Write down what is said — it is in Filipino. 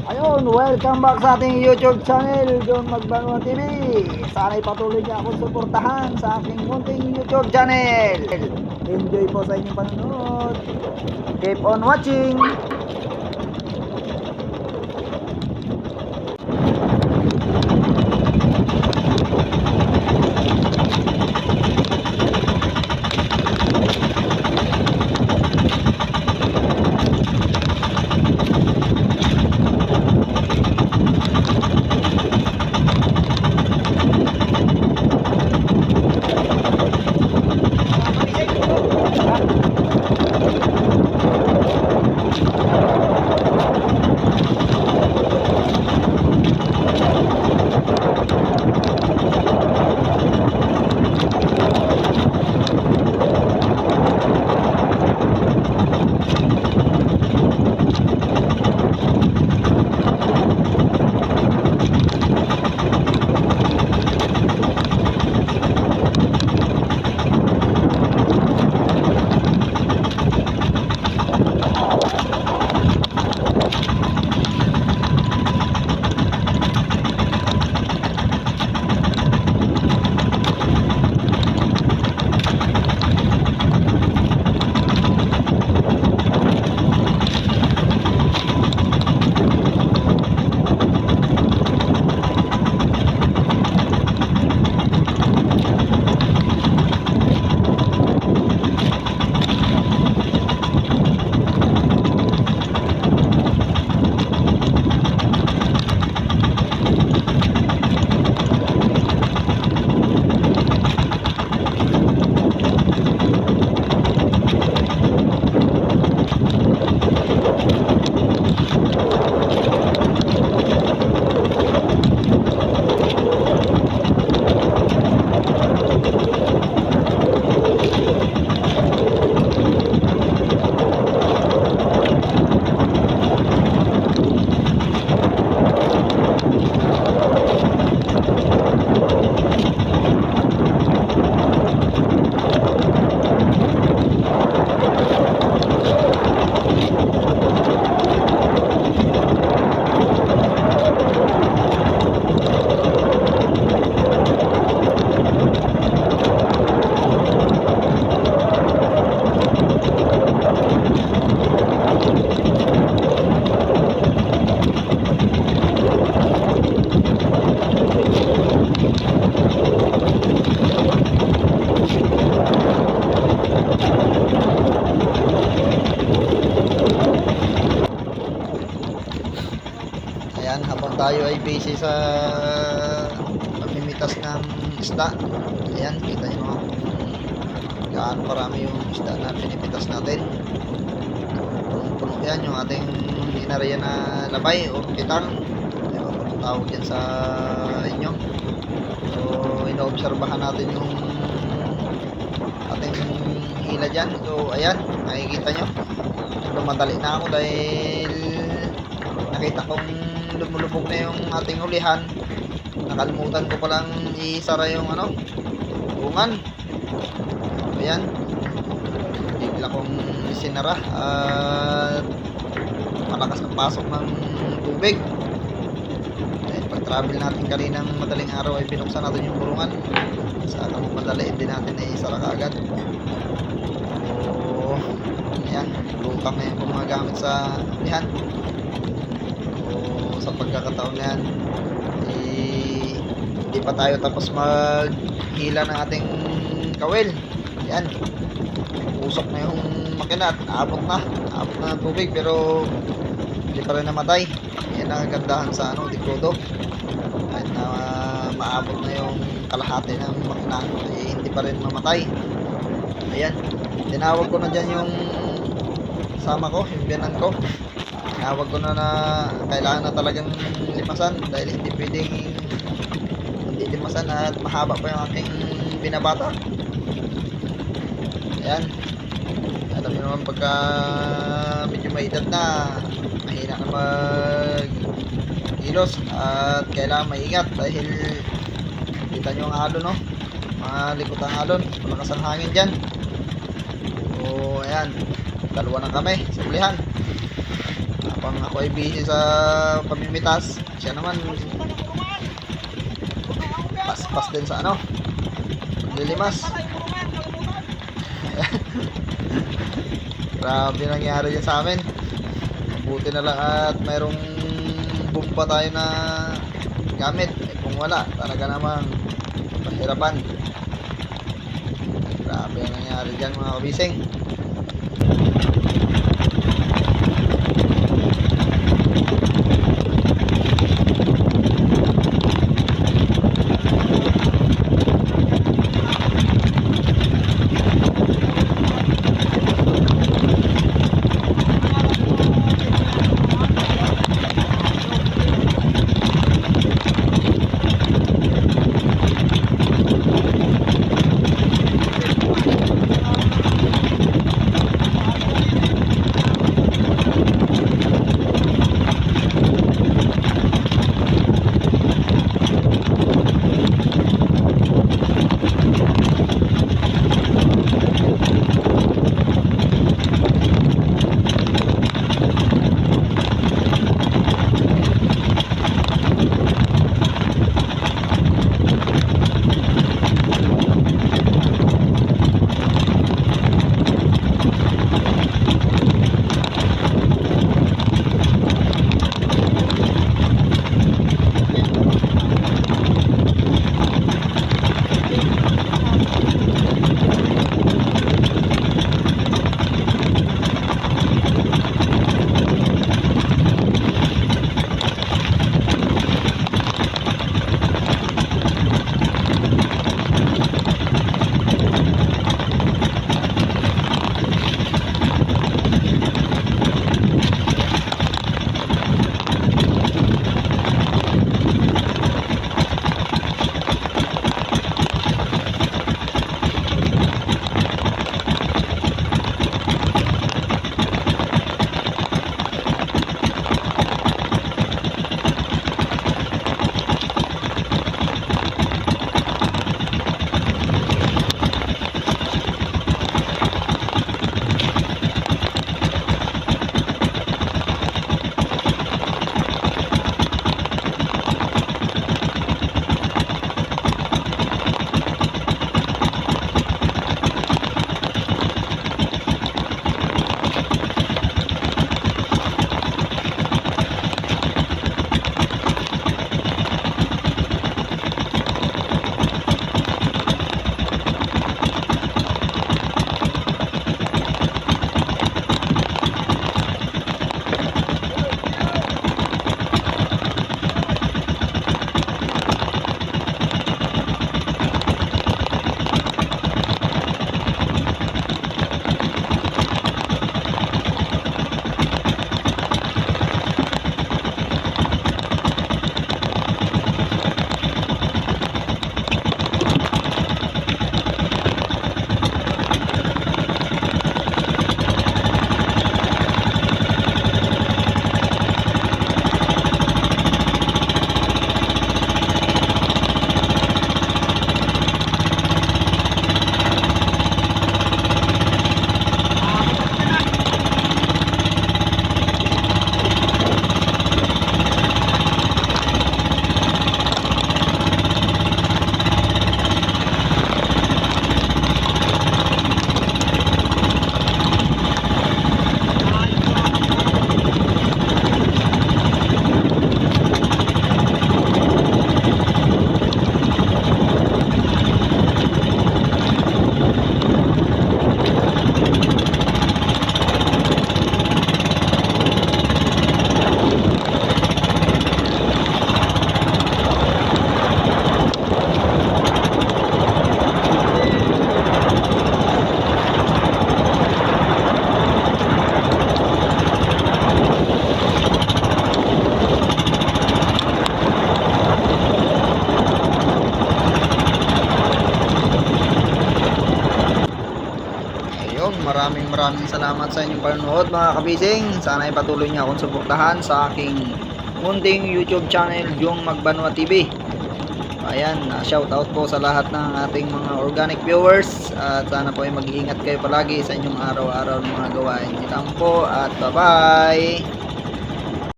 Ayun, welcome back sa ating YouTube channel, John Magbanwa TV. Sana'y patuloy niyo akong suportahan sa aking munting YouTube channel. Enjoy po sa inyong panonood. Keep on watching. Ayan, habang tayo ay busy sa pamimitas ng isda. Ayan, kita nyo gaano karami yung isda na pinipitas natin. Punong-puno yan yung ating inarya na labay o kitang. Ewan ko ng tawag dyan sa inyo. So, inoobserbahan natin yung ating hila dyan. So, ayan, nakikita nyo. Lumadali na ako dahil nakita kong lumulubog na yung ating hulihan. Nakalimutan ko palang isara yung bungan. Ayan, bigla kong sinara at malakas ang pasok ng tubig. Pag travel natin kaninang madaling araw ay binuksan natin yung burungan. Sa madali din natin na isara kaagad. So, ayan, lutang na yung gumagamit sa hulihan. Sa pagkakataon na yan hindi pa tayo tapos maghila ng ating kawil. Yan, usok na yung makina at abot na ng tubig pero hindi pa rin namatay. Yan ang kagandahan sa dikodo, kahit na maabot na yung kalahati ng makina hindi pa rin mamatay. Ayan, tinawag ko na dyan yung sama ko, yung biyanan ko. Tinawag ko na kailangan na talagang limasan dahil hindi pwedeng hindi limasan at mahaba pa yung aking binabata. Ayan, alam nyo naman pagka medyo may edad na mahina na mag kilos at kailangan maingat dahil kita nyo ang alon, malikot ang alon, malakas ang hangin dyan. So ayan, dalawa na kami sa ulihan. Habang ako ay busy sa pamimitas, siya naman paspas din sa ano, paglilimas. Grabe nangyari yan sa amin. Buti na lang at mayroong bumpa tayo na gamit. Kung wala, talaga namang mahirapan. Grabe ang nangyari dyan mga kabising. Maraming salamat sa inyong panonood mga kabising. Sana ay patuloy niyo akong suportahan sa aking munting YouTube channel, Jung Magbanwa TV. Ayan, shout out po sa lahat ng ating mga organic viewers at sana po ay mag-iingat kayo palagi sa inyong araw-araw ng mga gawain. Ito po at bye-bye!